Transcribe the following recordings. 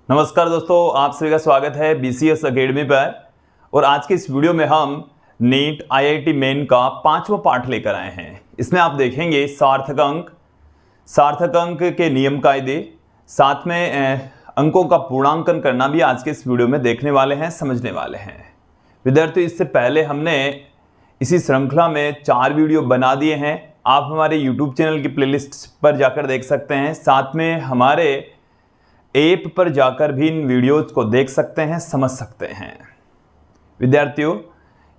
नमस्कार दोस्तों, आप सभी का स्वागत है BCS अकेडमी पर। और आज के इस वीडियो में हम नीट IIT मेन का 5वां पार्ट लेकर आए हैं। इसमें आप देखेंगे सार्थक अंक के नियम कायदे, साथ में अंकों का पूर्णांकन करना भी आज के इस वीडियो में देखने वाले हैं, समझने वाले हैं। विद्यार्थियों, इससे पहले हमने इसी श्रृंखला में 4 वीडियो बना दिए हैं। आप हमारे YouTube चैनल की प्लेलिस्ट पर जाकर देख सकते हैं, साथ में हमारे ऐप पर जाकर भी इन वीडियोज़ को देख सकते हैं, समझ सकते हैं। विद्यार्थियों,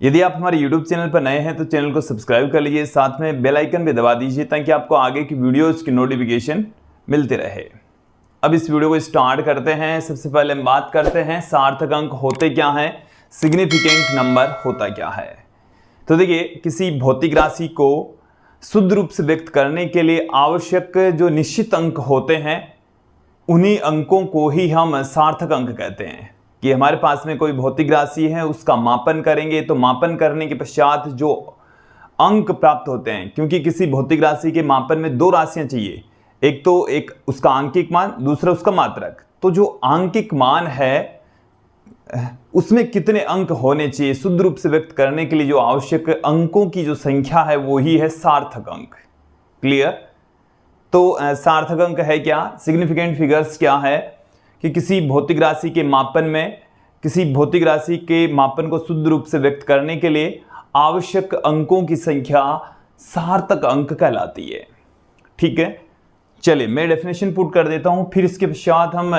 यदि आप हमारे YouTube चैनल पर नए हैं तो चैनल को सब्सक्राइब कर लीजिए, साथ में बेल आइकन भी दबा दीजिए ताकि आपको आगे की वीडियोज़ की नोटिफिकेशन मिलती रहे। अब इस वीडियो को स्टार्ट करते हैं। सबसे पहले हम बात करते हैं सार्थक अंक होते क्या हैं, सिग्निफिकेंट नंबर होता क्या है। तो देखिए, किसी भौतिक राशि को शुद्ध रूप से व्यक्त करने के लिए आवश्यक जो निश्चित अंक होते हैं, उन्हीं अंकों को ही हम सार्थक अंक कहते हैं। कि हमारे पास में कोई भौतिक राशि है, उसका मापन करेंगे तो मापन करने के पश्चात जो अंक प्राप्त होते हैं, क्योंकि किसी भौतिक राशि के मापन में 2 राशियां चाहिए, एक तो एक उसका आंकिक मान, दूसरा उसका मात्रक। तो जो आंकिक मान है उसमें कितने अंक होने चाहिए, शुद्ध रूप से व्यक्त करने के लिए जो आवश्यक अंकों की जो संख्या है वो ही है सार्थक अंक। क्लियर? तो सार्थक अंक है क्या, सिग्निफिकेंट फिगर्स क्या है कि किसी भौतिक राशि के मापन में, किसी भौतिक राशि के मापन को शुद्ध रूप से व्यक्त करने के लिए आवश्यक अंकों की संख्या सार्थक अंक कहलाती है। ठीक है, चलिए मैं डेफिनेशन पुट कर देता हूं, फिर इसके पश्चात हम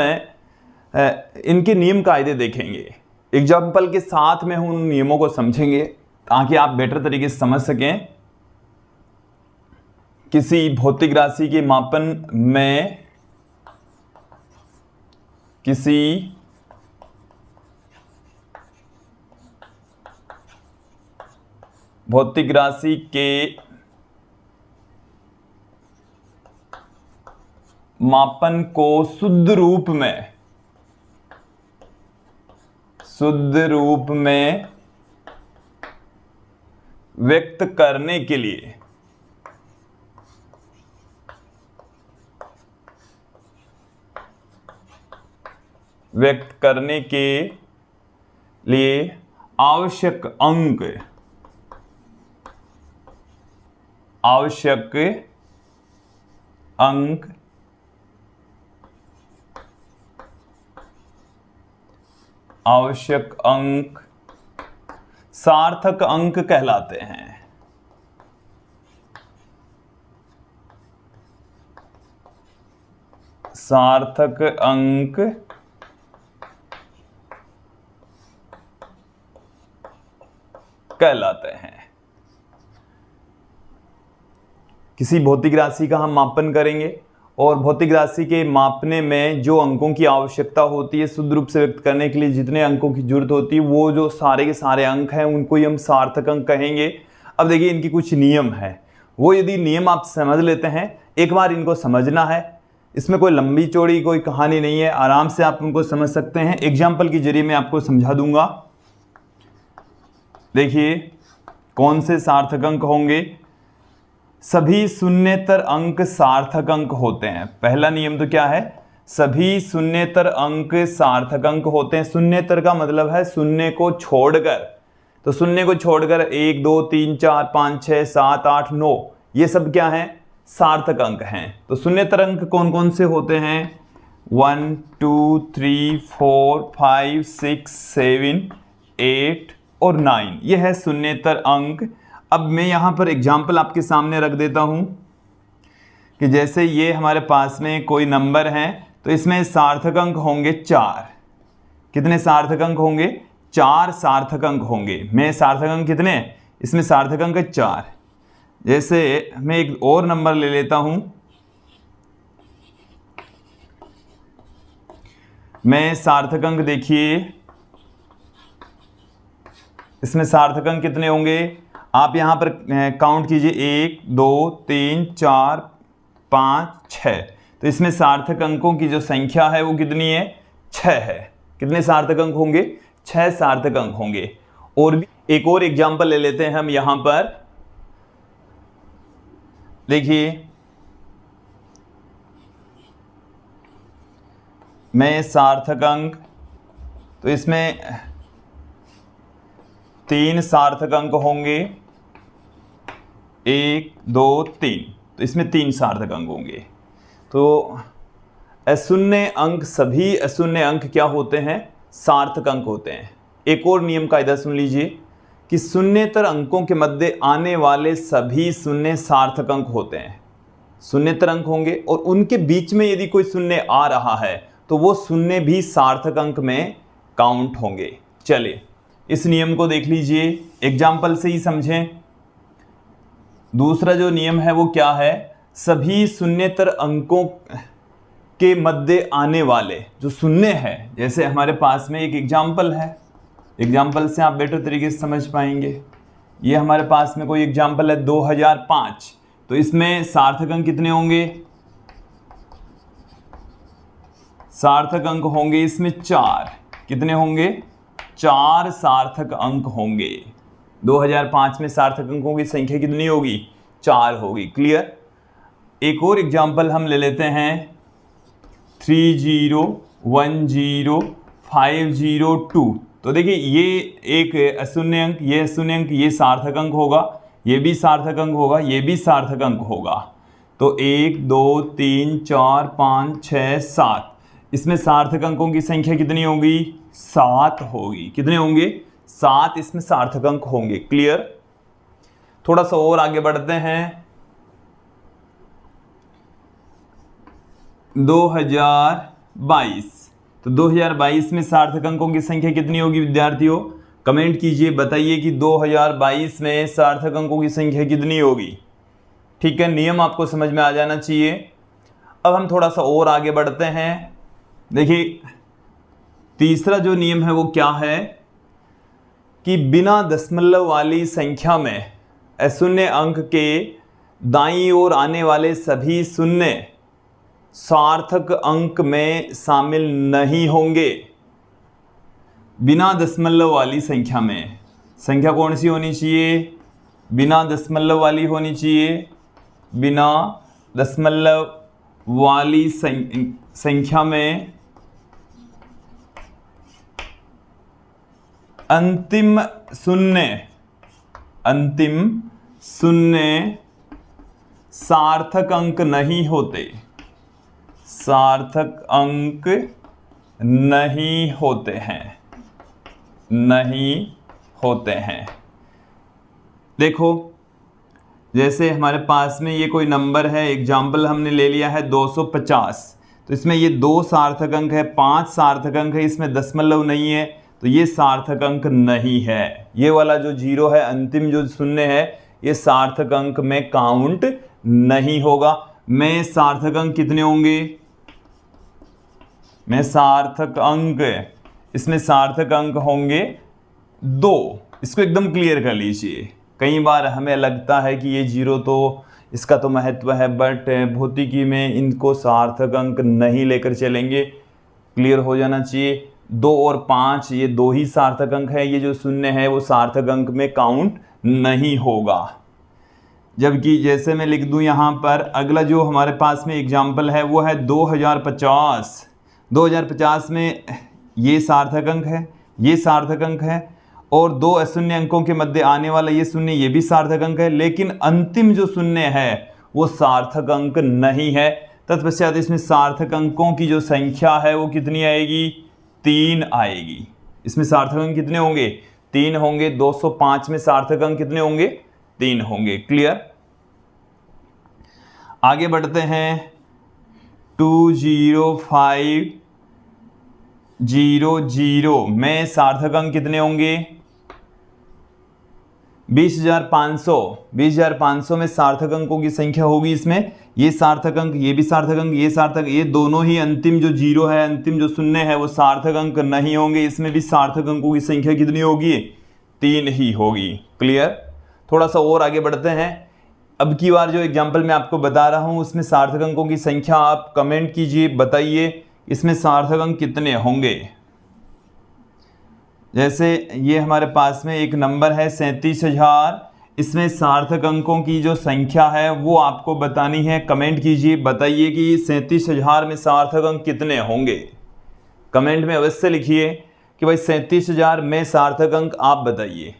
इनके नियम कायदे देखेंगे। एग्जाम्पल के साथ में उन नियमों को समझेंगे ताकि आप बेटर तरीके से समझ सकें। किसी भौतिक राशि के मापन में, किसी भौतिक राशि के मापन को शुद्ध रूप में व्यक्त करने के लिए आवश्यक अंक सार्थक अंक कहलाते हैं। सार्थक अंक कहलाते हैं। किसी भौतिक राशि का हम मापन करेंगे और भौतिक राशि के मापने में जो अंकों की आवश्यकता होती है, शुद्ध रूप से व्यक्त करने के लिए जितने अंकों की जरूरत होती है, वो जो सारे के सारे अंक हैं उनको ही हम सार्थक अंक कहेंगे। अब देखिए, इनकी कुछ नियम है, वो यदि नियम आप समझ लेते हैं, एक बार इनको समझना है, इसमें कोई लंबी चौड़ी कोई कहानी नहीं है, आराम से आप उनको समझ सकते हैं। एग्जाम्पल के जरिए मैं आपको समझा दूंगा। देखिए, कौन से सार्थक अंक होंगे। सभी शून्येतर अंक सार्थक अंक होते हैं। पहला नियम तो क्या है, सभी शून्येतर अंक सार्थक अंक होते हैं। शून्येतर का मतलब है शून्य को छोड़कर, तो शून्य को छोड़कर 1 2 3 4 5 6 7 8 9 ये सब क्या है, सार्थक अंक हैं। तो शून्येतर अंक कौन कौन से होते हैं, 1 2 3 4 5 6 7 8 और 9, ये है शून्येतर अंक। अब मैं यहां पर एग्जाम्पल आपके सामने रख देता हूं कि जैसे ये हमारे पास में कोई नंबर है, तो इसमें सार्थक अंक होंगे 4। कितने सार्थक अंक होंगे, 4 सार्थक अंक होंगे। मैं सार्थक अंक कितने, इसमें सार्थक अंक 4। जैसे मैं एक और नंबर ले लेता हूं, मैं सार्थक अंक, देखिए इसमें सार्थक अंक कितने होंगे, आप यहां पर काउंट कीजिए, 1 2 3 4 5 6। तो इसमें सार्थक अंकों की जो संख्या है वो कितनी है, 6 है। कितने सार्थक अंक होंगे, 6 सार्थक अंक होंगे। और भी एक और एग्जाम्पल ले लेते हैं हम यहां पर। देखिए, में सार्थक अंक, तो इसमें 3 सार्थक अंक होंगे, 1 2 3, तो इसमें 3 सार्थक अंक होंगे। तो अशून्य अंक, सभी अशून्य अंक क्या होते हैं? सार्थक अंक होते हैं। एक और नियम कायदा सुन लीजिए कि शून्येतर अंकों के मध्य आने वाले सभी शून्य सार्थक अंक होते हैं। शून्येतर अंक होंगे और उनके बीच में यदि कोई शून्य आ रहा है तो वो शून्य भी सार्थक अंक में काउंट होंगे। चलिए इस नियम को देख लीजिए, एग्जाम्पल से ही समझें। दूसरा जो नियम है वो क्या है? सभी शून्येतर अंकों के मध्य आने वाले जो शून्य है, जैसे हमारे पास में एक एग्जाम्पल है, एग्जाम्पल से आप बेटर तरीके से समझ पाएंगे। ये हमारे पास में कोई एग्जाम्पल है 2005, तो इसमें सार्थक अंक कितने होंगे? सार्थक अंक होंगे इसमें 4। कितने होंगे? 4 सार्थक अंक होंगे। 2005 में सार्थक अंकों की संख्या कितनी होगी? 4 होगी। क्लियर? एक और एग्जाम्पल हम ले लेते हैं 3010502। तो देखिए ये एक अशून्य अंक, ये अशून्य अंक, ये सार्थक अंक होगा, ये भी सार्थक अंक होगा, ये भी सार्थक अंक होगा। तो 1 2 3 4 5 6 7, इसमें सार्थक अंकों की संख्या कितनी होगी? 7 होगी। कितने होंगे? 7 इसमें सार्थक अंक होंगे। क्लियर? थोड़ा सा और आगे बढ़ते हैं। 2022, तो 2022 में सार्थक अंकों की संख्या कितनी होगी विद्यार्थियों? कमेंट कीजिए, बताइए कि 2022 में सार्थक अंकों की संख्या कितनी होगी। ठीक है, नियम आपको समझ में आ जाना चाहिए। अब हम थोड़ा सा और आगे बढ़ते हैं। देखिए तीसरा जो नियम है वो क्या है कि बिना दशमलव वाली संख्या में अशून्य अंक के दाईं ओर आने वाले सभी शून्य सार्थक अंक में शामिल नहीं होंगे। बिना दशमलव वाली संख्या में, संख्या कौन सी होनी चाहिए? बिना दशमलव वाली होनी चाहिए। बिना दशमलव वाली संख्या में अंतिम शून्य सार्थक अंक नहीं होते। सार्थक अंक नहीं होते हैं, नहीं होते हैं। देखो जैसे हमारे पास में ये कोई नंबर है, एग्जाम्पल हमने ले लिया है 250, तो इसमें ये 2 सार्थक अंक है, 5 सार्थक अंक है, इसमें दशमलव नहीं है, तो ये सार्थक अंक नहीं है। ये वाला जो 0 है, अंतिम जो शून्य है, ये सार्थक अंक में काउंट नहीं होगा। में सार्थक अंक कितने होंगे? में सार्थक अंक, इसमें सार्थक अंक होंगे 2। इसको एकदम क्लियर कर लीजिए। कई बार हमें लगता है कि ये 0 तो इसका तो महत्व है, बट भौतिकी में इनको सार्थक अंक नहीं लेकर चलेंगे। क्लियर हो जाना चाहिए। 2 और 5 ये 2 ही सार्थक अंक है, ये जो शून्य है वो सार्थक अंक में काउंट नहीं होगा। जबकि जैसे मैं लिख दूं यहाँ पर, अगला जो हमारे पास में एग्जाम्पल है वो है 2050। 2050 में ये सार्थक अंक है, ये सार्थक अंक है, और 2 अशून्य अंकों के मध्य आने वाला ये शून्य, ये भी सार्थक अंक है, लेकिन अंतिम जो शून्य है वो सार्थक अंक नहीं है। तत्पश्चात इसमें सार्थक अंकों की जो संख्या है वो कितनी आएगी? 3 आएगी। इसमें सार्थक अंक कितने होंगे? 3 होंगे। 205 में सार्थक अंक कितने होंगे? 3 होंगे। क्लियर? आगे बढ़ते हैं 20500 में सार्थक अंक कितने होंगे? 20,500। 20,500 में सार्थक अंकों की संख्या होगी। इसमें ये सार्थक अंक, ये भी सार्थक अंक, ये सार्थक, ये दोनों ही अंतिम जो 0 है, अंतिम जो शून्य है वो सार्थक अंक नहीं होंगे। इसमें भी सार्थक अंकों की संख्या कितनी होगी? 3 ही होगी। क्लियर? थोड़ा सा और आगे बढ़ते हैं। अब की बार जो एग्जाम्पल मैं आपको बता रहा हूँ उसमें सार्थक अंकों की संख्या आप कमेंट कीजिए, बताइए इसमें सार्थक अंक कितने होंगे। जैसे ये हमारे पास में एक नंबर है 37,000, इसमें सार्थक अंकों की जो संख्या है वो आपको बतानी है। कमेंट कीजिए, बताइए कि 37,000 में सार्थक अंक कितने होंगे। कमेंट में अवश्य लिखिए कि भाई 37,000 में सार्थक अंक आप बताइए।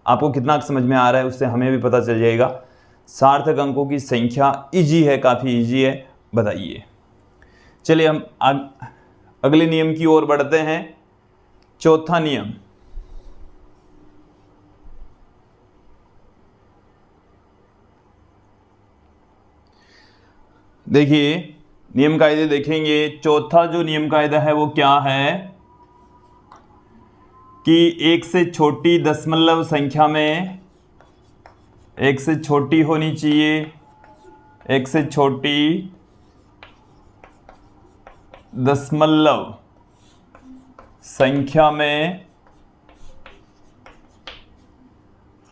आपको कितना समझ में आ रहा है उससे हमें भी पता चल जाएगा। सार्थक अंकों की संख्या इजी है, काफ़ी इजी है, बताइए। चलिए हम अगले नियम की ओर बढ़ते हैं। चौथा नियम, देखिए नियम कायदे देखेंगे। चौथा जो नियम कायदा है वो क्या है कि एक से छोटी दशमलव संख्या में, एक से छोटी होनी चाहिए, एक से छोटी दशमलव संख्या में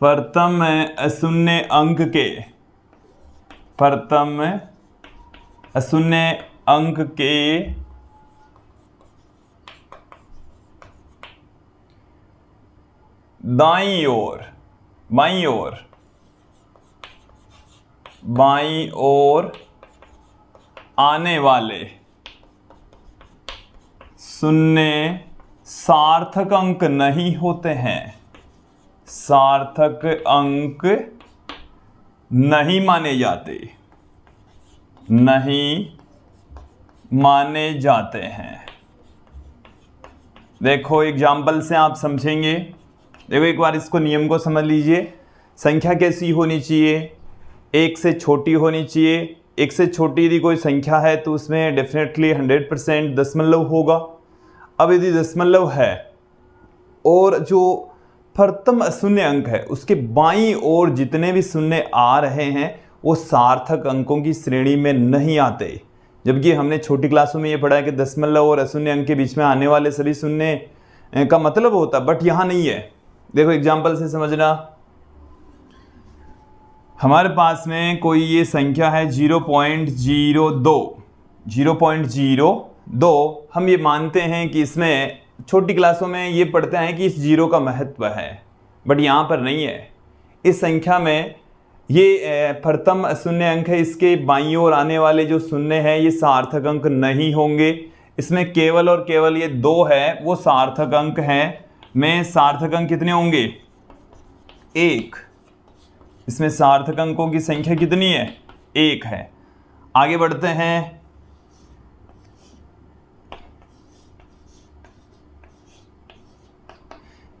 प्रथम अशून्य अंक के, प्रथम अशून्य अंक के दाईं ओर, बाईं ओर, बाईं ओर आने वाले शून्य सार्थक अंक नहीं होते हैं, सार्थक अंक नहीं माने जाते, नहीं माने जाते हैं। देखो एग्जाम्पल से आप समझेंगे। देखो एक बार इसको नियम को समझ लीजिए। संख्या कैसी होनी चाहिए? एक से छोटी होनी चाहिए। एक से छोटी यदि कोई संख्या है तो उसमें डेफिनेटली 100% दशमलव होगा। अब यदि दशमलव है और जो प्रथम अशून्य अंक है उसके बाईं ओर जितने भी शून्य आ रहे हैं वो सार्थक अंकों की श्रेणी में नहीं आते। जबकि हमने छोटी क्लासों में ये पढ़ा है कि दशमलव और अशून्य अंक के बीच में आने वाले सभी शून्य का मतलब होता, बट यहाँ नहीं है। देखो एग्जाम्पल से समझना। हमारे पास में कोई ये संख्या है 0.02, 0.02। हम ये मानते हैं कि इसमें छोटी क्लासों में ये पढ़ते हैं कि इस जीरो का महत्व है, बट यहाँ पर नहीं है। इस संख्या में ये प्रथम अशून्य अंक है, इसके बाईं ओर आने वाले जो शून्य हैं ये सार्थक अंक नहीं होंगे। इसमें केवल और केवल ये 2 है वो सार्थक अंक हैं। में सार्थक अंक कितने होंगे? 1। इसमें सार्थक अंकों की संख्या कितनी है? 1 है। आगे बढ़ते हैं।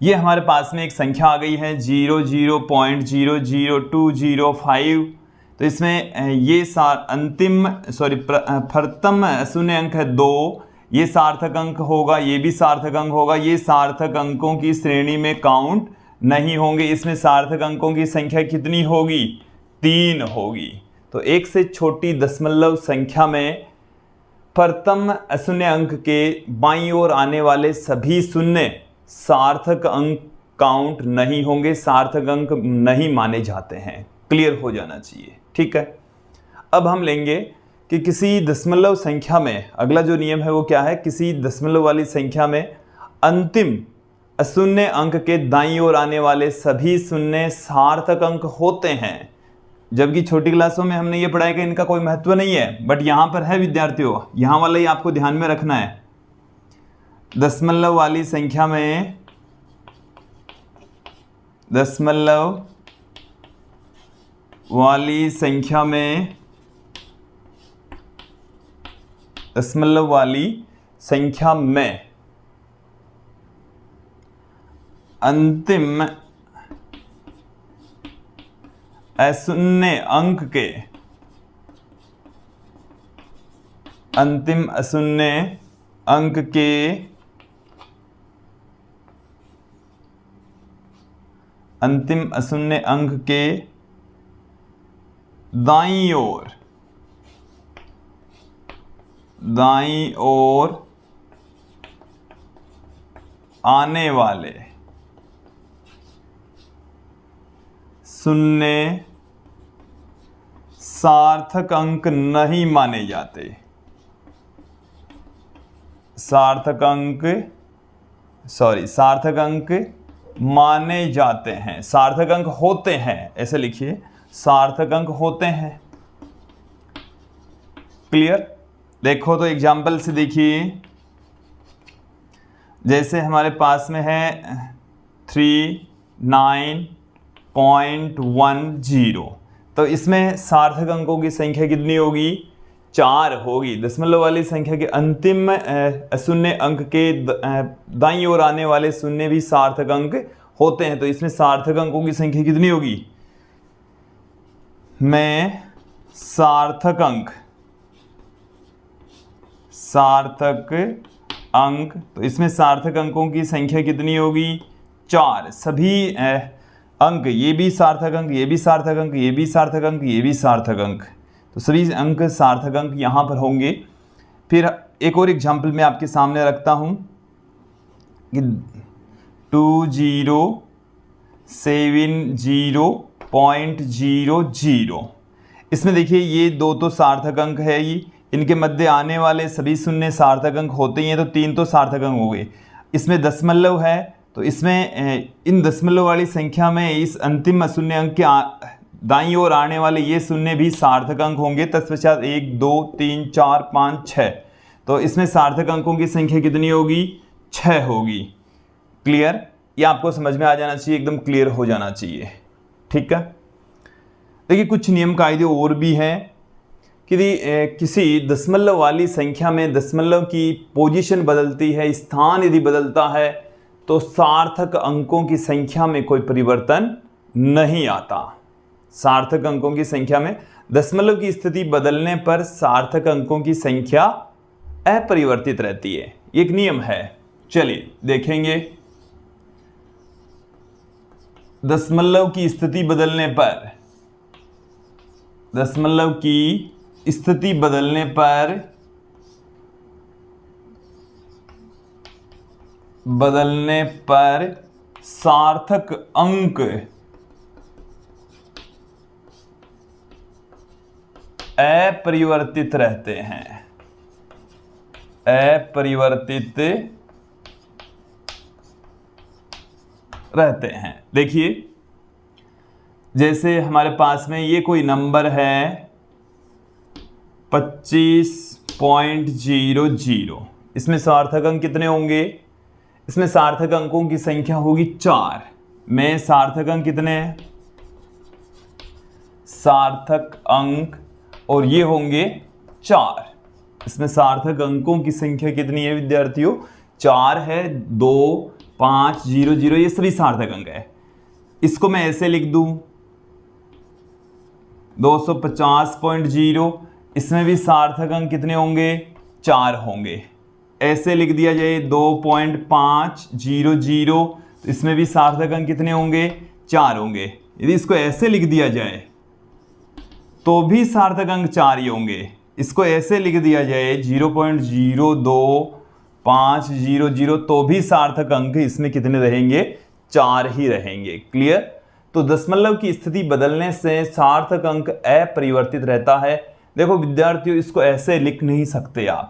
ये हमारे पास में एक संख्या आ गई है 0.00205। तो इसमें ये प्रथम शून्य अंक है 2, ये सार्थक अंक होगा, ये भी सार्थक अंक होगा। ये सार्थक अंकों की श्रेणी में काउंट नहीं होंगे। इसमें सार्थक अंकों की संख्या कितनी होगी? 3 होगी। तो एक से छोटी दशमलव संख्या में प्रथम अशून्य अंक के बाईं ओर आने वाले सभी शून्य सार्थक अंक काउंट नहीं होंगे, सार्थक अंक नहीं माने जाते हैं। क्लियर हो जाना चाहिए, ठीक है। अब हम लेंगे कि किसी दशमलव संख्या में, अगला जो नियम है वो क्या है? किसी दशमलव वाली संख्या में अंतिम अशून्य अंक के दाईं ओर आने वाले सभी शून्य सार्थक अंक होते हैं। जबकि छोटी क्लासों में हमने ये पढ़ा है कि इनका कोई महत्व नहीं है, बट यहाँ पर है विद्यार्थियों। यहाँ वाला ही आपको ध्यान में रखना है। दशमलव वाली संख्या में, दशमलव वाली संख्या में, दशमलव वाली संख्या में अंतिम अशून्य अंक के, अंतिम अशून्य अंक के अंतिम अशून्य अंक के दाईं ओर, दाईं ओर आने वाले शून्य सार्थक अंक नहीं माने जाते। सार्थक अंक माने जाते हैं। सार्थक अंक होते हैं, ऐसे लिखिए, सार्थक अंक होते हैं। क्लियर? देखो तो एग्जाम्पल से देखिए। जैसे हमारे पास में है 39.10, तो इसमें सार्थक अंकों की संख्या कितनी होगी? 4 होगी। दशमलव वाली संख्या के अंतिम शून्य अंक के दाईं ओर आने वाले शून्य भी सार्थक अंक होते हैं, तो इसमें सार्थक अंकों की संख्या कितनी होगी? मैं सार्थक अंक, तो इसमें सार्थक अंकों की संख्या कितनी होगी? 4। सभी अंक, ये भी सार्थक अंक, ये भी सार्थक अंक, ये भी सार्थक अंक, ये भी सार्थक अंक, तो सभी अंक सार्थक अंक यहाँ पर होंगे। फिर एक और एग्जाम्पल मैं आपके सामने रखता हूँ कि 207.00। इसमें देखिए ये दो तो सार्थक अंक है, ये इनके मध्य आने वाले सभी शून्य सार्थक अंक होते ही हैं, तो 3 तो सार्थक अंक हो गए। इसमें दशमलव है, तो इसमें इन दशमलव वाली संख्या में इस अंतिम शून्य अंक के दाईं ओर आने वाले ये शून्य भी सार्थक अंक होंगे। तत्पश्चात 1 2 3 4 5 6, तो इसमें सार्थक अंकों की संख्या कितनी होगी? 6 होगी। क्लियर? ये आपको समझ में आ जाना चाहिए, एकदम क्लियर हो जाना चाहिए। ठीक है। देखिए कुछ नियम कायदे और भी हैं कि किसी दशमलव वाली संख्या में दशमलव की पोजीशन बदलती है, स्थान यदि बदलता है, तो सार्थक अंकों की संख्या में कोई परिवर्तन नहीं आता। सार्थक अंकों की संख्या में दशमलव की स्थिति बदलने पर सार्थक अंकों की संख्या अपरिवर्तित रहती है, एक नियम है। चलिए देखेंगे। दशमलव की स्थिति बदलने पर, दशमलव की स्थिति बदलने पर सार्थक अंक अपरिवर्तित रहते हैं, अपरिवर्तित रहते हैं। देखिए जैसे हमारे पास में ये कोई नंबर है 25.00, इसमें सार्थक अंक कितने होंगे? इसमें सार्थक अंकों की संख्या होगी 4 में सार्थक अंक कितने हैं? सार्थक अंक, और ये होंगे 4। इसमें सार्थक अंकों की संख्या कितनी है विद्यार्थियों? 4 है। 2 5 0 0 ये सभी सार्थक अंक है। इसको मैं ऐसे लिख दूं 250.0, इसमें भी सार्थक अंक कितने होंगे? 4 होंगे। ऐसे लिख दिया जाए 2.500, इसमें भी सार्थक अंक कितने होंगे? 4 होंगे। यदि इसको ऐसे लिख दिया जाए तो भी सार्थक अंक 4 ही होंगे। इसको ऐसे लिख दिया जाए 0.02500, तो भी सार्थक अंक इसमें कितने रहेंगे? 4 ही रहेंगे। क्लियर? तो दशमलव की स्थिति बदलने से सार्थक अंक अपरिवर्तित रहता है। देखो विद्यार्थियों, इसको ऐसे लिख नहीं सकते आप।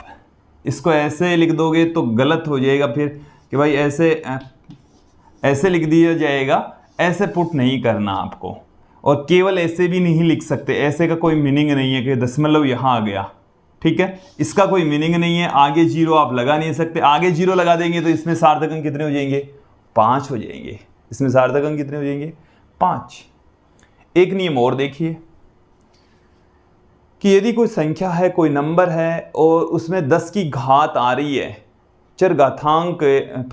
इसको ऐसे लिख दोगे तो गलत हो जाएगा फिर कि भाई ऐसे लिख दिया जाएगा, ऐसे पुट नहीं करना आपको। और केवल ऐसे भी नहीं लिख सकते, ऐसे का कोई मीनिंग नहीं है कि दशमलव यहाँ आ गया। ठीक है, इसका कोई मीनिंग नहीं है। आगे 0 आप लगा नहीं सकते। आगे 0 लगा देंगे तो इसमें सार्थक अंक कितने हो जाएंगे? 5 हो जाएंगे। इसमें सार्थक अंक कितने हो जाएंगे? 5। एक नियम और देखिए कि यदि कोई संख्या है, कोई नंबर है और उसमें 10 की घात आ रही है, चरघातांक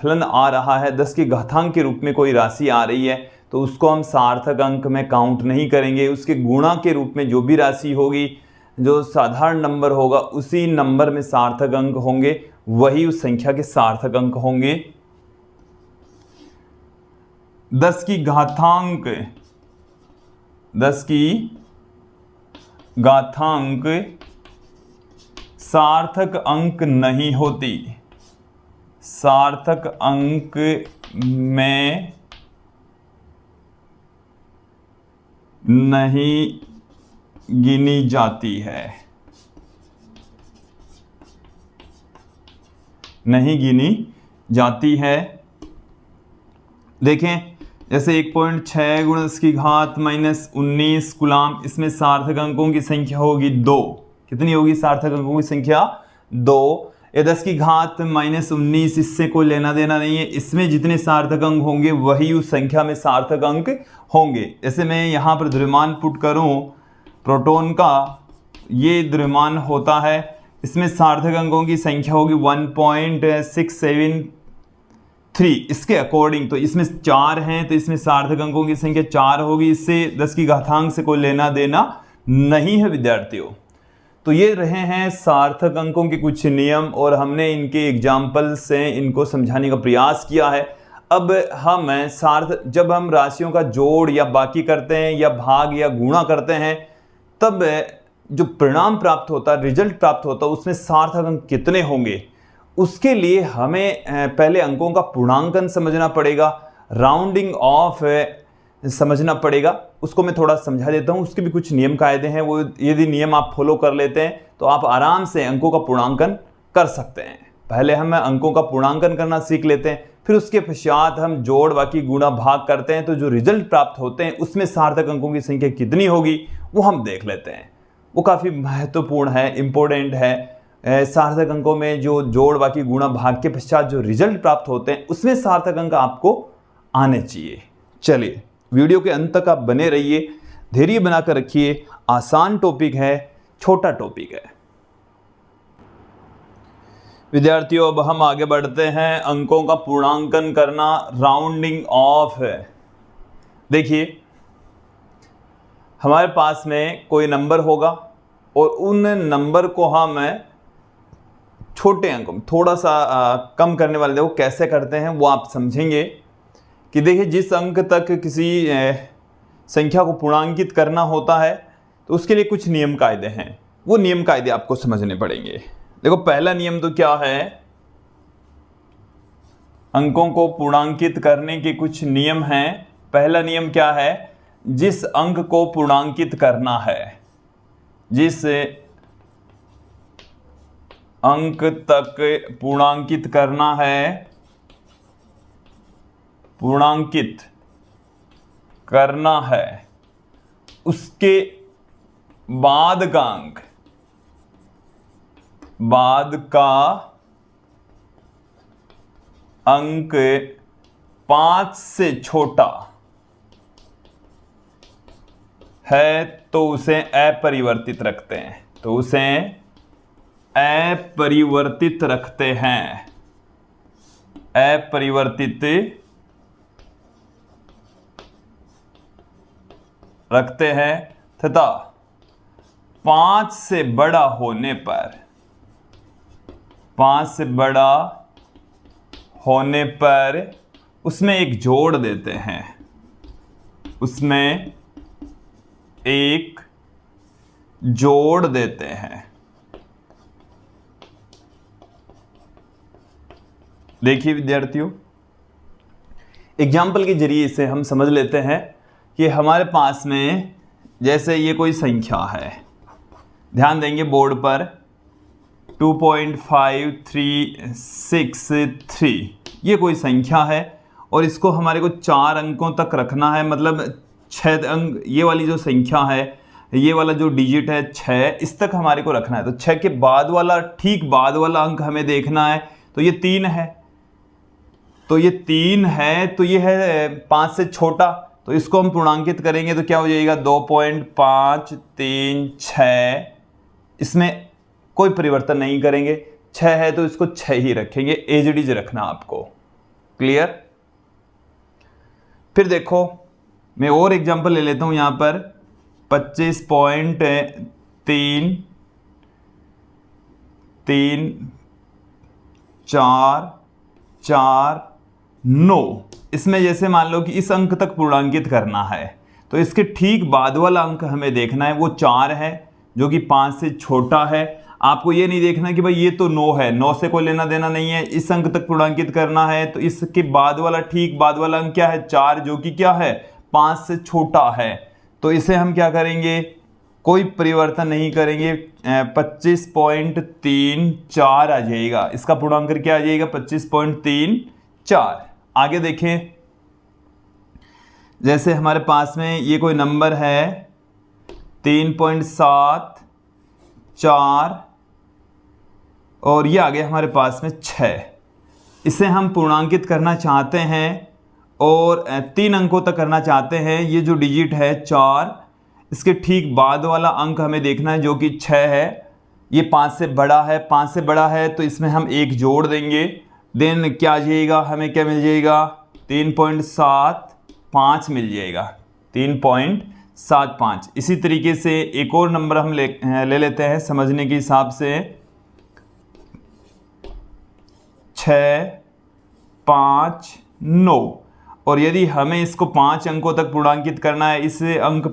फलन आ रहा है, 10 की घातांक के रूप में कोई राशि आ रही है, तो उसको हम सार्थक अंक में काउंट नहीं करेंगे। उसके गुणा के रूप में जो भी राशि होगी, जो साधारण नंबर होगा, उसी नंबर में सार्थक अंक होंगे, वही उस संख्या के सार्थक अंक होंगे। 10 की घातांक सार्थक अंक नहीं होती, सार्थक अंक में नहीं गिनी जाती है, नहीं गिनी जाती है। देखें जैसे 1.6 × 10 की घात -19 कूलाम, इसमें सार्थक अंकों की संख्या होगी 2। कितनी होगी सार्थक अंकों की संख्या? 2। ये 10 की घात -19, इससे कोई लेना देना नहीं है। इसमें जितने सार्थक अंक होंगे वही उस संख्या में सार्थक अंक होंगे। जैसे मैं यहाँ पर द्रव्यमान पुट करूँ प्रोटॉन का, ये द्रव्यमान होता है, इसमें सार्थक अंकों की संख्या होगी 1.673। इसके अकॉर्डिंग तो इसमें 4 हैं तो इसमें सार्थक अंकों की संख्या 4 होगी। इससे 10 की घातांक से कोई लेना देना नहीं है विद्यार्थियों। तो ये रहे हैं सार्थक अंकों के कुछ नियम और हमने इनके एग्जाम्पल से इनको समझाने का प्रयास किया है। अब हम जब हम राशियों का जोड़ या बाकी करते हैं या भाग या गुणा करते हैं, तब जो परिणाम प्राप्त होता है, रिजल्ट प्राप्त होता है, उसमें सार्थक अंक कितने होंगे, उसके लिए हमें पहले अंकों का पूर्णांकन समझना पड़ेगा, राउंडिंग ऑफ समझना पड़ेगा। उसको मैं थोड़ा समझा देता हूँ। उसके भी कुछ नियम कायदे हैं, वो यदि नियम आप फॉलो कर लेते हैं तो आप आराम से अंकों का पूर्णांकन कर सकते हैं। पहले हम अंकों का पूर्णांकन करना सीख लेते हैं, फिर उसके पश्चात हम जोड़ बाकी गुणा भाग करते हैं, तो जो रिजल्ट प्राप्त होते हैं उसमें सार्थक अंकों की संख्या कितनी होगी वो हम देख लेते हैं। वो काफ़ी महत्वपूर्ण है, इम्पोर्टेंट है। सार्थक अंकों में जो जोड़ बाकी गुणा भाग के पश्चात जो रिजल्ट प्राप्त होते हैं उसमें सार्थक अंक आपको आने चाहिए। चलिए वीडियो के अंत तक आप बने रहिए, धैर्य बनाकर रखिए। आसान टॉपिक है, छोटा टॉपिक है विद्यार्थियों। अब हम आगे बढ़ते हैं, अंकों का पूर्णांकन करना, राउंडिंग ऑफ है। देखिए हमारे पास में कोई नंबर होगा और उन नंबर को हम छोटे अंकों में थोड़ा सा कम करने वाले, वो कैसे करते हैं वो आप समझेंगे। कि देखिए जिस अंक तक किसी संख्या को पूर्णांकित करना होता है तो उसके लिए कुछ नियम कायदे हैं, वो नियम कायदे आपको समझने पड़ेंगे। देखो पहला नियम तो क्या है, अंकों को पूर्णांकित करने के कुछ नियम हैं। पहला नियम क्या है, जिस अंक को पूर्णांकित करना है, जिस अंक तक पूर्णांकित करना है, पूर्णांकित करना है, उसके बाद का अंक, बाद का अंक 5 से छोटा है तो उसे अपरिवर्तित रखते हैं, तो उसे अपरिवर्तित रखते हैं, अपरिवर्तित रखते हैं। तथा 5 से बड़ा होने पर, 5 से बड़ा होने पर उसमें एक जोड़ देते हैं, उसमें एक जोड़ देते हैं। देखिए विद्यार्थियों, एग्जाम्पल के जरिए इसे हम समझ लेते हैं कि हमारे पास में जैसे ये कोई संख्या है, ध्यान देंगे बोर्ड पर 2.5363, ये कोई संख्या है और इसको हमारे को 4 अंकों तक रखना है, मतलब 6 अंक, ये वाली जो संख्या है, ये वाला जो डिजिट है 6, इस तक हमारे को रखना है। तो 6 के बाद वाला, ठीक बाद वाला अंक हमें देखना है, तो ये 3 है, तो ये 3 है, तो ये है 5 से छोटा, तो इसको हम पूर्णांकित करेंगे तो क्या हो जाएगा 2.536। इसमें कोई परिवर्तन नहीं करेंगे, 6 है तो इसको 6 ही रखेंगे, एज इट इज रखना आपको। क्लियर। फिर देखो मैं और एग्जांपल ले लेता हूं यहां पर 25.33449। इसमें जैसे मान लो कि इस अंक तक पूर्णांकित करना है तो इसके ठीक बाद वाला अंक हमें देखना है, वो 4 है जो कि 5 से छोटा है। आपको ये नहीं देखना कि भाई ये तो 9 है, 9 से कोई लेना देना नहीं है, इस अंक तक पूर्णांकित करना है, तो इसके बाद वाला, ठीक बाद वाला अंक क्या है 4, जो कि क्या है 5 से छोटा है। तो इसे हम क्या करेंगे, कोई परिवर्तन नहीं करेंगे, 25.34 आ जाएगा, इसका पूर्णांक क्या आ जाएगा 25.34। आगे देखें, जैसे हमारे पास में ये कोई नंबर है 3.74 और ये आ गया हमारे पास में 6। इसे हम पूर्णांकित करना चाहते हैं और 3 अंकों तक करना चाहते हैं। ये जो डिजिट है 4, इसके ठीक बाद वाला अंक हमें देखना है जो कि 6 है। ये 5 से बड़ा है, 5 से बड़ा है तो इसमें हम 1 जोड़ देंगे। देन क्या आ जाएगा, हमें क्या मिल जाएगा, 3.75 मिल जाएगा, 3.75। इसी तरीके से एक और नंबर हम ले लेते हैं समझने के हिसाब से, 6, 5, 9। और यदि हमें इसको 5 अंकों तक पूर्णांकित करना है, इसे अंक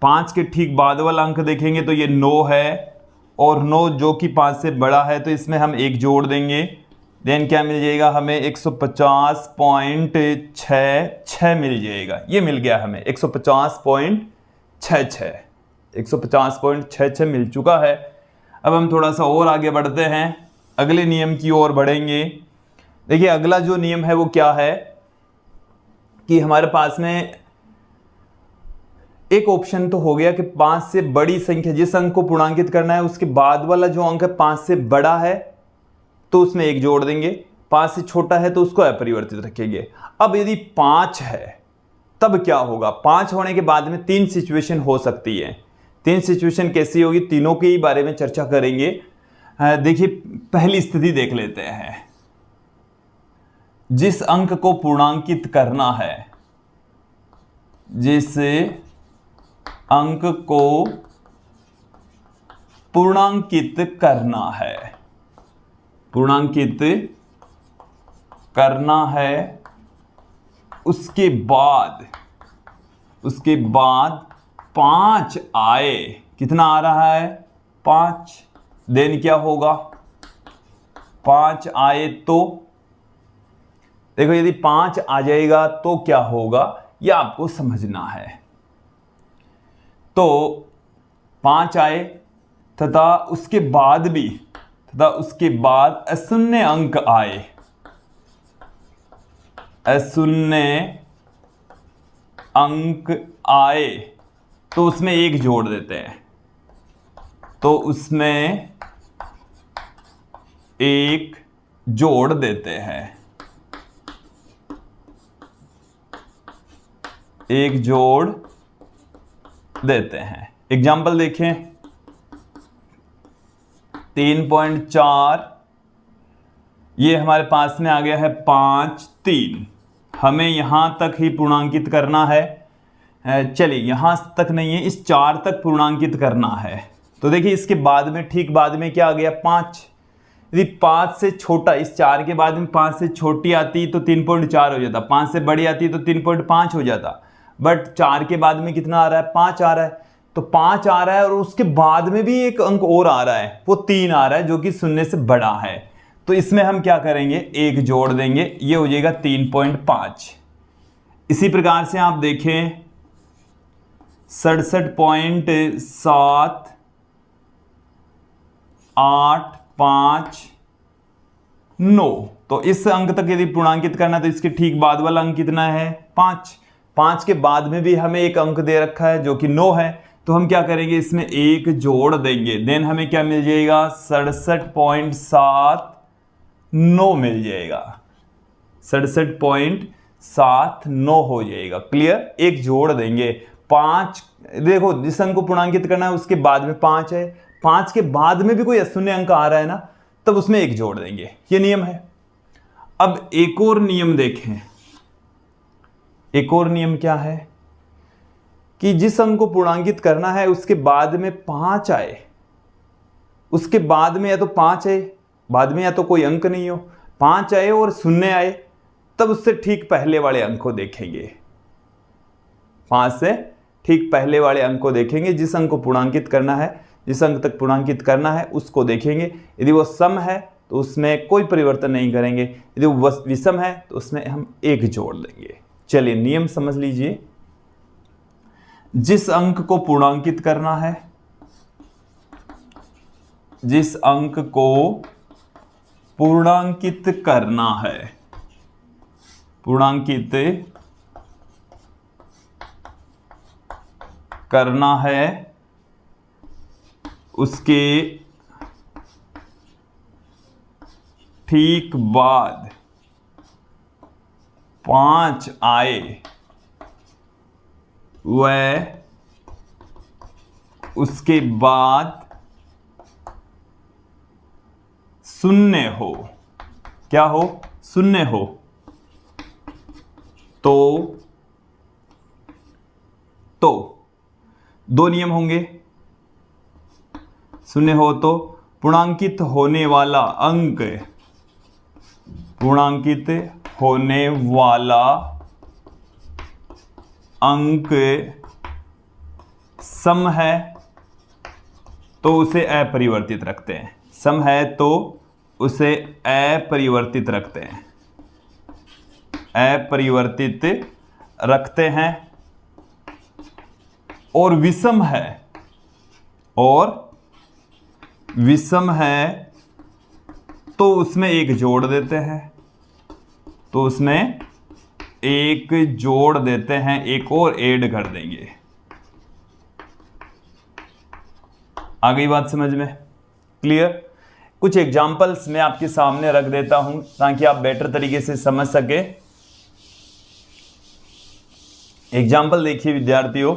5 के ठीक बाद वाला अंक देखेंगे तो ये 9 है, और 9 जो कि 5 से बड़ा है तो इसमें हम 1 जोड़ देंगे। देन क्या मिल जाएगा हमें, 150.66 मिल जाएगा। ये मिल गया हमें 150.66, 150.66 मिल चुका है। अब हम थोड़ा सा और आगे बढ़ते हैं, अगले नियम की ओर बढ़ेंगे। देखिए अगला जो नियम है वो क्या है कि हमारे पास में एक ऑप्शन तो हो गया कि 5 से बड़ी संख्या, जिस अंक को पूर्णांकित करना है उसके बाद वाला जो अंक है 5 से बड़ा है तो उसमें 1 जोड़ देंगे, 5 से छोटा है तो उसको अपरिवर्तित रखेंगे। अब यदि 5 है तब क्या होगा, 5 होने के बाद में 3 सिचुएशन हो सकती है। 3 सिचुएशन कैसी होगी, तीनों के ही बारे में चर्चा करेंगे। देखिए पहली स्थिति देख लेते हैं। जिस अंक को पूर्णांकित करना है, जिस अंक को पूर्णांकित करना है, पूर्णांकित करना है, उसके बाद 5 आए, कितना आ रहा है, 5। देन क्या होगा, 5 आए तो देखो यदि 5 आ जाएगा तो क्या होगा यह आपको समझना है। तो 5 आए तथा उसके बाद अशून्य अंक आए, अशून्य अंक आए तो उसमें 1 जोड़ देते हैं, तो उसमें 1 जोड़ देते हैं, 1 जोड़ देते हैं। एग्जाम्पल देखें, 3.4 ये हमारे पास में आ गया है 5, 3। हमें यहां तक ही पूर्णांकित करना है। चलिए यहां तक नहीं है, इस 4 तक पूर्णांकित करना है। तो देखिए इसके बाद में ठीक बाद में क्या आ गया, 5। यदि 5 से छोटा, इस 4 के बाद में 5 से छोटी आती तो 3.4 हो जाता, 5 से बड़ी आती तो 3.5 हो जाता। बट 4 के बाद में कितना आ रहा है, 5 आ रहा है। तो 5 आ रहा है और उसके बाद में भी एक अंक और आ रहा है, वो 3 आ रहा है जो कि 0 से बड़ा है। तो इसमें हम क्या करेंगे, 1 जोड़ देंगे, ये हो जाएगा 3.5। इसी प्रकार से आप देखें 67.7, 8, 5, 9। तो इस अंक तक यदि पूर्णांकित करना है तो इसके ठीक बाद वाला अंक कितना है, 5। 5 के बाद में भी हमें एक अंक दे रखा है जो कि 9 है, तो हम क्या करेंगे, इसमें 1 जोड़ देंगे। देन हमें क्या मिल जाएगा, 67.79 मिल जाएगा, 67.79 हो जाएगा। क्लियर, 1 जोड़ देंगे। 5 देखो जिस अंक को पूर्णांकित करना है उसके बाद में 5 है, 5 के बाद में भी कोई अशून्य अंक आ रहा है ना, तब उसमें 1 जोड़ देंगे। ये नियम है। अब एक और नियम देखें। एक और नियम क्या है कि जिस अंक को पूर्णांकित करना है उसके बाद में 5 आए, उसके बाद में या तो 5 आए, बाद में या तो कोई अंक नहीं हो, 5 आए और 0 आए, तब उससे ठीक पहले वाले अंक को देखेंगे। 5 से ठीक पहले वाले अंक को देखेंगे। जिस अंक को पूर्णांकित करना है, जिस अंक तक पूर्णांकित करना है उसको देखेंगे। यदि वो सम है तो उसमें कोई परिवर्तन नहीं करेंगे, यदि वो विषम है तो उसमें हम 1 जोड़ देंगे। चलिए नियम समझ लीजिए। जिस अंक को पूर्णांकित करना है, जिस अंक को पूर्णांकित करना है, पूर्णांकित करना है, उसके ठीक बाद 5 आए वह उसके बाद शून्य हो, क्या हो? शून्य हो, तो दो नियम होंगे। शून्य हो तो पूर्णांकित होने वाला अंक, पूर्णांकित होने वाला अंक सम है तो उसे अपरिवर्तित रखते हैं। सम है तो उसे अपरिवर्तित रखते हैं, अपरिवर्तित रखते हैं। और विषम है, और विषम है तो उसमें एक जोड़ देते हैं, तो उसमें एक जोड़ देते हैं, एक और ऐड कर देंगे। आ गई बात समझ में? क्लियर? कुछ एग्जाम्पल्स मैं आपके सामने रख देता हूं ताकि आप बेटर तरीके से समझ सके। एग्जाम्पल देखिए विद्यार्थियों,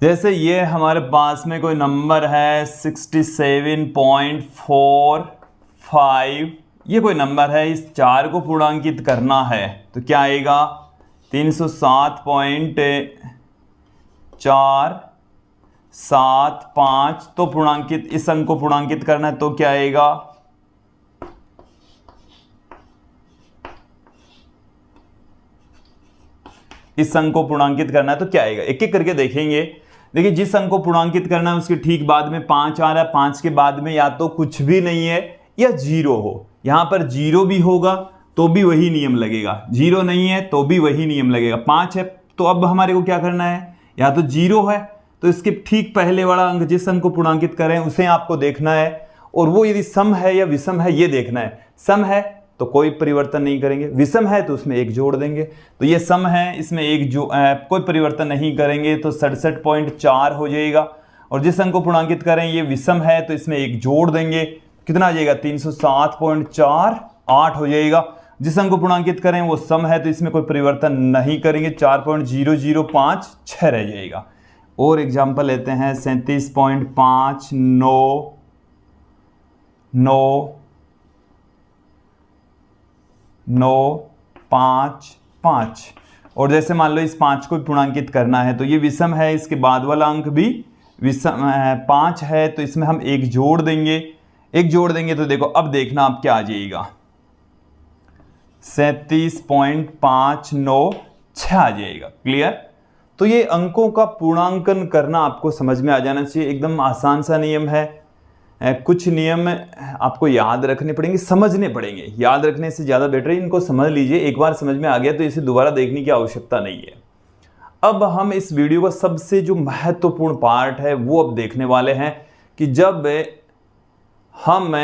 जैसे ये हमारे पास में कोई नंबर है 67.45, ये कोई नंबर है, इस 4 को पूर्णांकित करना है तो क्या आएगा? 307.475। तो पूर्णांकित, इस अंक को पूर्णांकित करना है तो क्या आएगा? इस अंक को पूर्णांकित करना है तो क्या आएगा? एक एक करके देखेंगे। देखिए, जिस अंक को पूर्णांकित करना है उसके ठीक बाद में 5 आ रहा है, 5 के बाद में या तो कुछ भी नहीं है या 0 हो। यहां पर 0 भी होगा तो भी वही नियम लगेगा, 0 नहीं है तो भी वही नियम लगेगा। 5 है तो अब हमारे को क्या करना है? या तो 0 है तो इसके ठीक पहले वाला अंक, जिस अंक को पूर्णांकित करें उसे आपको देखना है, और वो यदि सम है या विषम है ये देखना है। सम है तो कोई परिवर्तन नहीं करेंगे, विषम है तो उसमें एक जोड़ देंगे। तो ये सम है, इसमें एक जो कोई परिवर्तन नहीं करेंगे तो 67.4 हो जाएगा। और जिस अंक को पूर्णांकित करें ये विषम है तो इसमें एक जोड़ देंगे, कितना आ जाएगा? 307.48 हो जाएगा। जिस अंक को पूर्णांकित करें वो सम है तो इसमें कोई परिवर्तन नहीं करेंगे, 4.0056 रह जाएगा। और एग्जाम्पल लेते हैं 37.59955। और जैसे मान लो इस 5 को पूर्णांकित करना है तो ये विषम है, इसके बाद वाला अंक भी विषम 5 है तो इसमें हम एक जोड़ देंगे। एक जोड़ देंगे तो देखो अब देखना आप क्या आ जाएगा? 37.596 आ जाएगा। क्लियर? तो ये अंकों का पूर्णांकन करना आपको समझ में आ जाना चाहिए। एकदम आसान सा नियम है। कुछ नियम आपको याद रखने पड़ेंगे, समझने पड़ेंगे। याद रखने से ज़्यादा बेटर है इनको समझ लीजिए। एक बार समझ में आ गया तो इसे दोबारा देखने की आवश्यकता नहीं है। अब हम इस वीडियो का सबसे जो महत्वपूर्ण पार्ट है वो अब देखने वाले हैं कि जब हम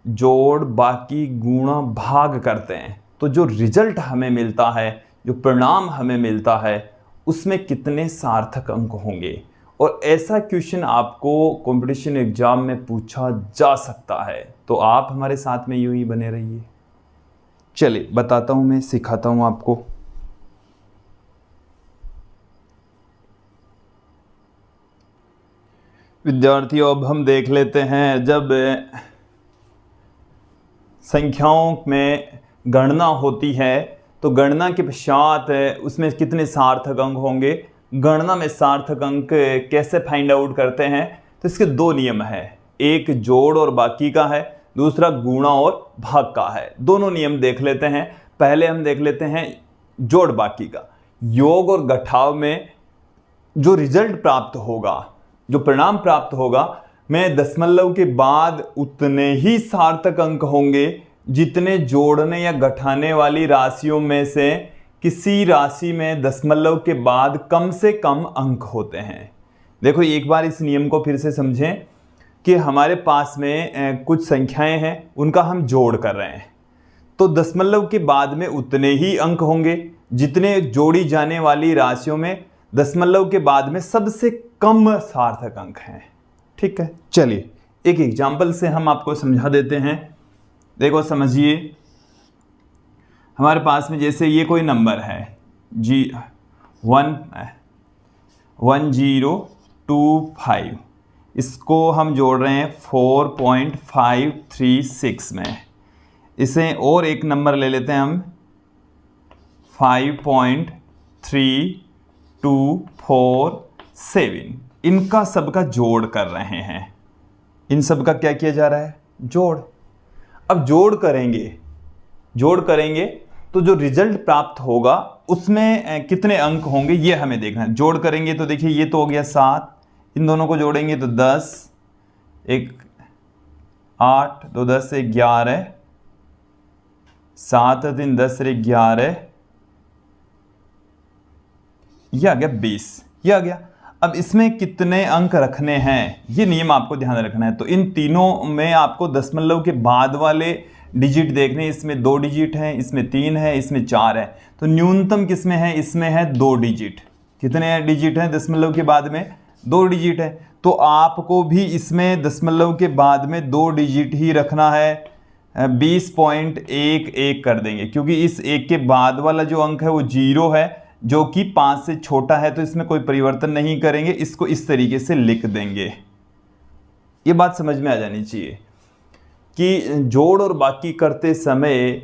जोड़, बाकी, गुणा, भाग करते हैं तो जो रिजल्ट हमें मिलता है, जो परिणाम हमें मिलता है, उसमें कितने सार्थक अंक होंगे। और ऐसा क्वेश्चन आपको कंपटीशन एग्जाम में पूछा जा सकता है। तो आप हमारे साथ में यूं ही बने रहिए। चलिए बताता हूं, मैं सिखाता हूं आपको। विद्यार्थियों, अब हम देख लेते हैं जब संख्याओं में गणना होती है तो गणना के पश्चात उसमें कितने सार्थक अंक होंगे। गणना में सार्थक अंक कैसे फाइंड आउट करते हैं? तो इसके 2 नियम हैं, एक जोड़ और बाकी का है, दूसरा गुणा और भाग का है। दोनों नियम देख लेते हैं। पहले हम देख लेते हैं जोड़ बाकी का। योग और घटाव में जो रिजल्ट प्राप्त होगा, जो परिणाम प्राप्त होगा, में दशमलव के बाद उतने ही सार्थक अंक होंगे जितने जोड़ने या घटाने वाली राशियों में से किसी राशि में दशमलव के बाद कम से कम अंक होते हैं। देखो एक बार इस नियम को फिर से समझें कि हमारे पास में कुछ संख्याएं हैं, उनका हम जोड़ कर रहे हैं तो दशमलव के बाद में उतने ही अंक होंगे जितने जोड़ी जाने वाली राशियों में दशमलव के बाद में सबसे कम सार्थक अंक हैं। ठीक है, चलिए एक एग्जाम्पल से हम आपको समझा देते हैं। देखो समझिए, हमारे पास में जैसे ये कोई नंबर है जी 1025, इसको हम जोड़ रहे हैं 4.536 में। इसे और एक नंबर ले लेते हैं हम 5.3247। इनका सबका जोड़ कर रहे हैं। इन सब का क्या किया जा रहा है? जोड़। अब जोड़ करेंगे तो जो रिजल्ट प्राप्त होगा उसमें कितने अंक होंगे ये हमें देखना है। जोड़ करेंगे तो देखिए ये तो हो गया 7, इन दोनों को जोड़ेंगे तो 10, 1 8, 2 10 से 11, 7 3 10 से 11, ये आ गया 20, ये आ गया। अब इसमें कितने अंक रखने हैं ये नियम आपको ध्यान रखना है। तो इन तीनों में आपको दशमलव के बाद वाले डिजिट देखने, इसमें 2 डिजिट हैं, इसमें 3 है, इसमें 4 है। तो न्यूनतम किसमें है? इसमें है 2 डिजिट। कितने डिजिट हैं दशमलव के बाद में? 2 डिजिट है। तो आपको भी इसमें दशमलव के बाद में 2 डिजिट ही रखना है। 20.11 कर देंगे, क्योंकि इस 1 के बाद वाला जो अंक है वो 0 है, जो कि 5 से छोटा है, तो इसमें कोई परिवर्तन नहीं करेंगे। इसको इस तरीके से लिख देंगे। ये बात समझ में आ जानी चाहिए कि जोड़ और बाकी करते समय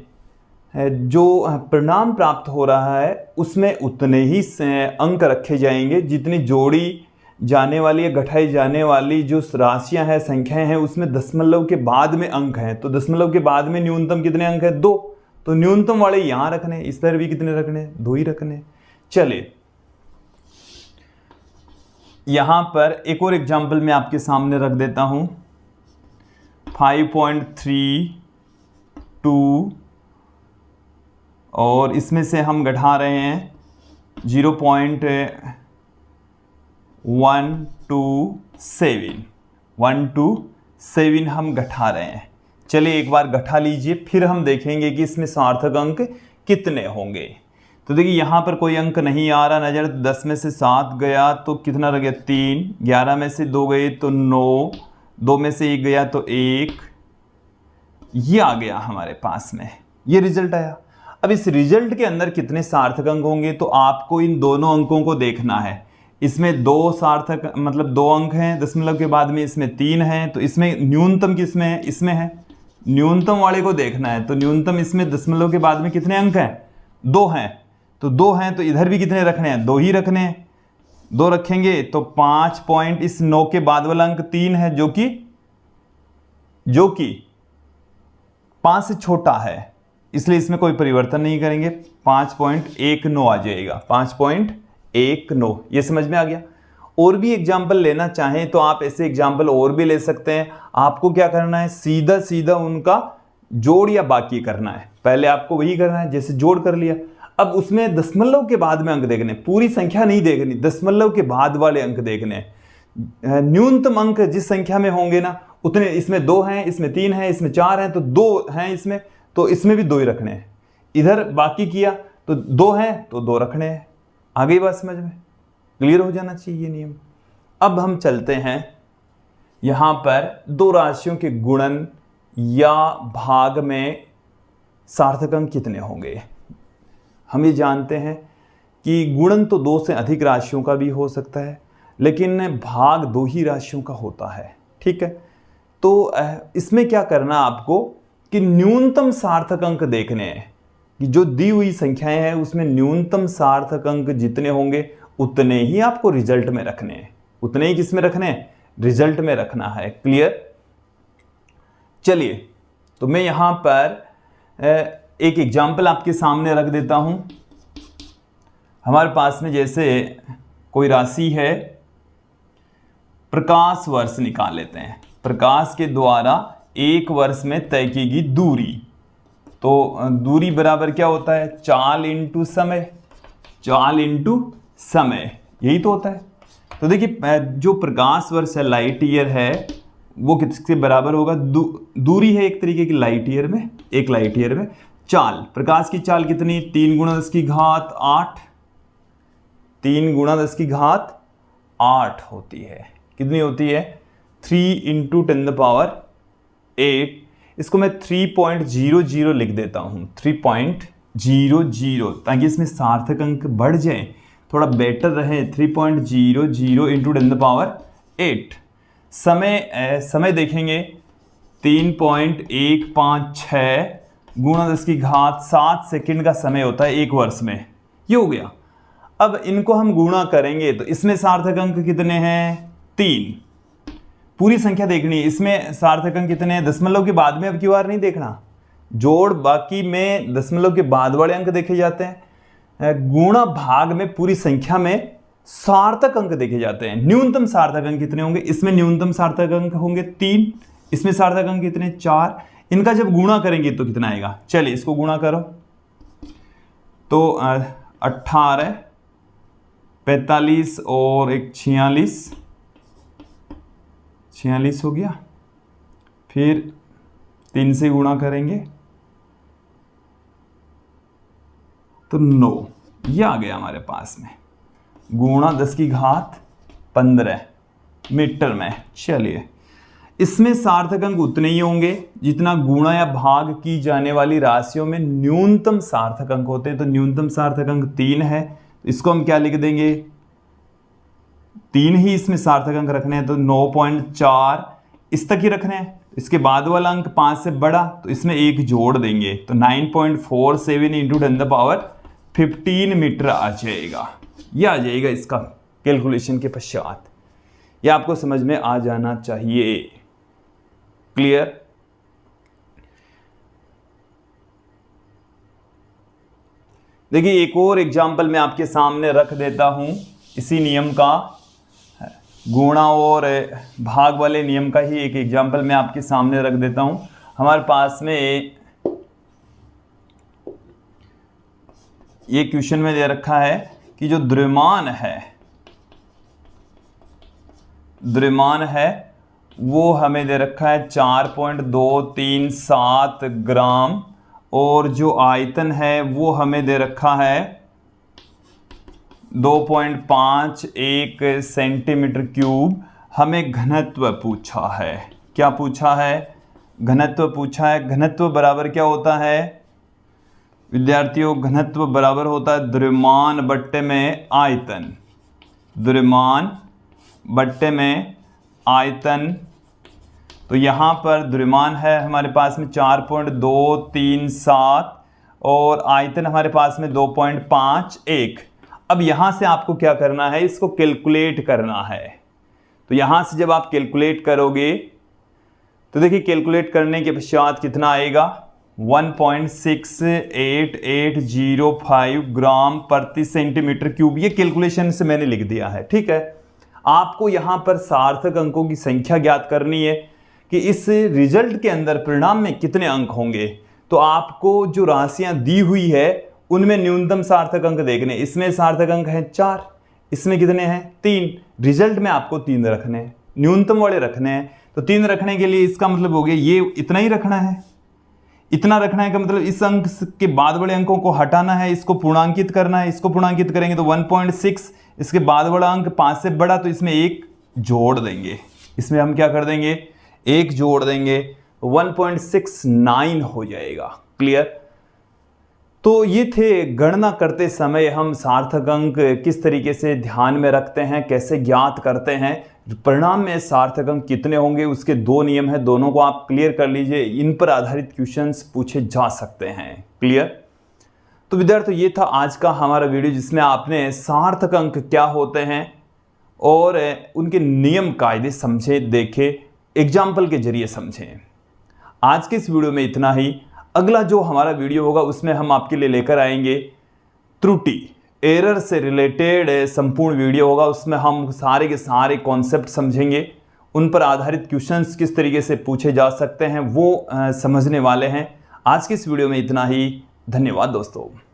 जो परिणाम प्राप्त हो रहा है उसमें उतने ही अंक रखे जाएंगे जितनी जोड़ी जाने वाली या घटाई जाने वाली जो राशियां हैं, संख्याएं हैं, उसमें दशमलव के बाद में अंक हैं। तो दशमलव के बाद में न्यूनतम कितने अंक है? 2। तो न्यूनतम वाले यहां रखने, इस तरह भी कितने रखने? 2 ही रखने। चलिए यहां पर एक और एग्जाम्पल मैं आपके सामने रख देता हूं। 5.32 और इसमें से हम घटा रहे हैं 0.127 हम घटा रहे हैं। चलिए एक बार घटा लीजिए, फिर हम देखेंगे कि इसमें सार्थक अंक कितने होंगे। तो देखिए यहाँ पर कोई अंक नहीं आ रहा नजर। 10 में से 7 गया तो कितना रह गया? 3। 11 में से 2 गए तो 9, 2 में से 1 गया तो 1। ये आ गया हमारे पास में, ये रिजल्ट आया। अब इस रिजल्ट के अंदर कितने सार्थक अंक होंगे तो आपको इन दोनों अंकों को देखना है। इसमें 2 सार्थक मतलब 2 अंक हैं दशमलव के बाद में, इसमें 3 हैं। तो इसमें न्यूनतम किसमें है? इसमें है। न्यूनतम वाले को देखना है। तो न्यूनतम इसमें दशमलव के बाद में कितने अंक हैं? 2 हैं। तो 2 हैं तो इधर भी कितने रखने हैं? 2 ही रखने हैं। 2 रखेंगे तो 5 पॉइंट, इस 9 के बाद वाला अंक 3 है, जो कि 5 से छोटा है, इसलिए इसमें कोई परिवर्तन नहीं करेंगे। 5.19 आ जाएगा। 5.19, ये समझ में आ गया। और भी एग्जाम्पल लेना चाहें तो आप ऐसे एग्जाम्पल और भी ले सकते हैं। आपको क्या करना है? सीधा सीधा उनका जोड़ या बाकी करना है। पहले आपको वही करना है, जैसे जोड़ कर लिया। अब उसमें दशमलव के बाद में अंक देखने, पूरी संख्या नहीं देखनी, दशमलव के बाद वाले अंक देखने। न्यूनतम अंक जिस संख्या में होंगे ना उतने, इसमें 2 हैं, इसमें 3 हैं, इसमें 4 हैं, तो 2 हैं इसमें, तो इसमें भी 2 ही रखने हैं। इधर बाकी किया तो 2 हैं तो 2 रखने हैं। आ गई बात समझ में? क्लियर हो जाना चाहिए नियम। अब हम चलते हैं यहां पर 2 राशियों के गुणन या भाग में सार्थक अंक कितने होंगे। हम ये जानते हैं कि गुणन तो 2 से अधिक राशियों का भी हो सकता है, लेकिन भाग 2 ही राशियों का होता है। ठीक है, तो इसमें क्या करना आपको कि न्यूनतम सार्थक अंक देखने हैं कि जो दी हुई संख्याएं हैं उसमें न्यूनतम सार्थक अंक जितने होंगे उतने ही आपको रिजल्ट में रखने हैं। उतने ही किस में रखने हैं? रिजल्ट में रखना है। क्लियर? चलिए तो मैं यहां पर एक एग्जाम्पल आपके सामने रख देता हूं। हमारे पास में जैसे कोई राशि है, प्रकाश वर्ष निकाल लेते हैं। प्रकाश के द्वारा 1 वर्ष में तय की गई दूरी। तो दूरी बराबर क्या होता है? चाल इंटू समय। चाल इंटू समय, यही तो होता है। तो देखिए जो प्रकाश वर्ष है, लाइट ईयर है, वो किसके बराबर होगा? दूरी है एक तरीके की लाइट ईयर में, एक लाइट ईयर में। चाल, प्रकाश की चाल कितनी? 3 × 10⁸। 3 × 10⁸ होती है। कितनी होती है? 3 × 10⁸। इसको मैं 3.00 लिख देता हूँ, 3.00, ताकि इसमें सार्थक अंक बढ़ जाए, थोड़ा बेटर रहे। 3.00 इंटू 10⁸ समय देखेंगे 3.156 गुणा 10⁻7 सेकंड का समय होता है एक वर्ष में। ये हो गया। अब इनको हम गुणा करेंगे तो इसमें सार्थक अंक कितने हैं? 3। पूरी संख्या देखनी है, इसमें सार्थक अंक कितने हैं? दशमलव के बाद में अब की बार नहीं देखना, जोड़ बाकी में दशमलव के बाद वाले अंक देखे जाते हैं, गुणा भाग में पूरी संख्या में सार्थक अंक देखे जाते हैं। न्यूनतम सार्थक अंक कितने होंगे? इसमें न्यूनतम सार्थक अंक होंगे 3, इसमें सार्थक अंक कितने? 4। इनका जब गुणा करेंगे तो कितना आएगा? चलिए इसको गुणा करो तो 18, 45 और एक 46 हो गया। फिर 3 से गुणा करेंगे तो 9, ये आ गया हमारे पास में, गुणा 10⁻15 मीटर में। चलिए इसमें सार्थक अंक उतने ही होंगे जितना गुणा या भाग की जाने वाली राशियों में न्यूनतम सार्थक अंक होते हैं। तो न्यूनतम सार्थक अंक 3 है, इसको हम क्या लिख देंगे? 3 ही इसमें सार्थक अंक रखने हैं, तो 9.4 इस तक ही रखने हैं। इसके बाद वाला अंक 5 से बड़ा, तो इसमें 1 जोड़ देंगे तो 9.47 इंटू 10⁻15 मीटर आ जाएगा। यह आ जाएगा इसका कैलकुलेशन के पश्चात। यह आपको समझ में आ जाना चाहिए। क्लियर? देखिए एक और एग्जाम्पल मैं आपके सामने रख देता हूं, इसी नियम का, गुणा और भाग वाले नियम का ही एक एग्जाम्पल मैं आपके सामने रख देता हूं। हमारे पास में ये क्वेश्चन में दे रखा है कि जो द्रव्यमान है वो हमें दे रखा है 4.237 ग्राम, और जो आयतन है वो हमें दे रखा है 2.51 सेंटीमीटर क्यूब। हमें घनत्व पूछा है। क्या पूछा है? घनत्व पूछा है। घनत्व बराबर क्या होता है विद्यार्थियों? घनत्व बराबर होता है द्रव्यमान बट्टे में आयतन। द्रव्यमान बट्टे में आयतन। तो यहाँ पर द्रव्यमान है हमारे पास में 4.237 और आयतन हमारे पास में 2.51। अब यहाँ से आपको क्या करना है? इसको कैलकुलेट करना है। तो यहाँ से जब आप कैलकुलेट करोगे तो देखिए कैलकुलेट करने के पश्चात कितना आएगा? 1.68805 ग्राम प्रति सेंटीमीटर क्यूब। ये कैलकुलेशन से मैंने लिख दिया है, ठीक है। आपको यहाँ पर सार्थक अंकों की संख्या ज्ञात करनी है कि इस रिजल्ट के अंदर परिणाम में कितने अंक होंगे। तो आपको जो राशियां दी हुई है उनमें न्यूनतम सार्थक अंक देखने। इसमें सार्थक अंक है 4, इसमें कितने हैं? 3। रिजल्ट में आपको 3 रखने हैं, न्यूनतम वाले रखने हैं। तो 3 रखने के लिए इसका मतलब हो गया ये इतना ही रखना है। इतना रखना है का मतलब इस अंक के बाद वाले अंकों को हटाना है, इसको पूर्णांकित करना है। इसको पूर्णांकित करेंगे तो 1.6, इसके बाद वाला अंक 5 से बड़ा, तो इसमें 1 जोड़ देंगे। इसमें हम क्या कर देंगे? 1 जोड़ देंगे, 1.69 हो जाएगा। क्लियर? तो ये थे गणना करते समय हम सार्थक अंक किस तरीके से ध्यान में रखते हैं, कैसे ज्ञात करते हैं, परिणाम में सार्थक अंक कितने होंगे, उसके 2 नियम हैं, दोनों को आप क्लियर कर लीजिए। इन पर आधारित क्वेश्चंस पूछे जा सकते हैं। क्लियर? तो विद्यार्थियों ये था आज का हमारा वीडियो, जिसमें आपने सार्थक अंक क्या होते हैं और उनके नियम कायदे समझे, देखे, एग्जाम्पल के जरिए समझें। आज के इस वीडियो में इतना ही। अगला जो हमारा वीडियो होगा उसमें हम आपके लिए लेकर आएंगे त्रुटि, एरर से रिलेटेड संपूर्ण वीडियो होगा। उसमें हम सारे के सारे कॉन्सेप्ट समझेंगे, उन पर आधारित क्वेश्चंस किस तरीके से पूछे जा सकते हैं वो समझने वाले हैं। आज की इस वीडियो में इतना ही। धन्यवाद दोस्तों।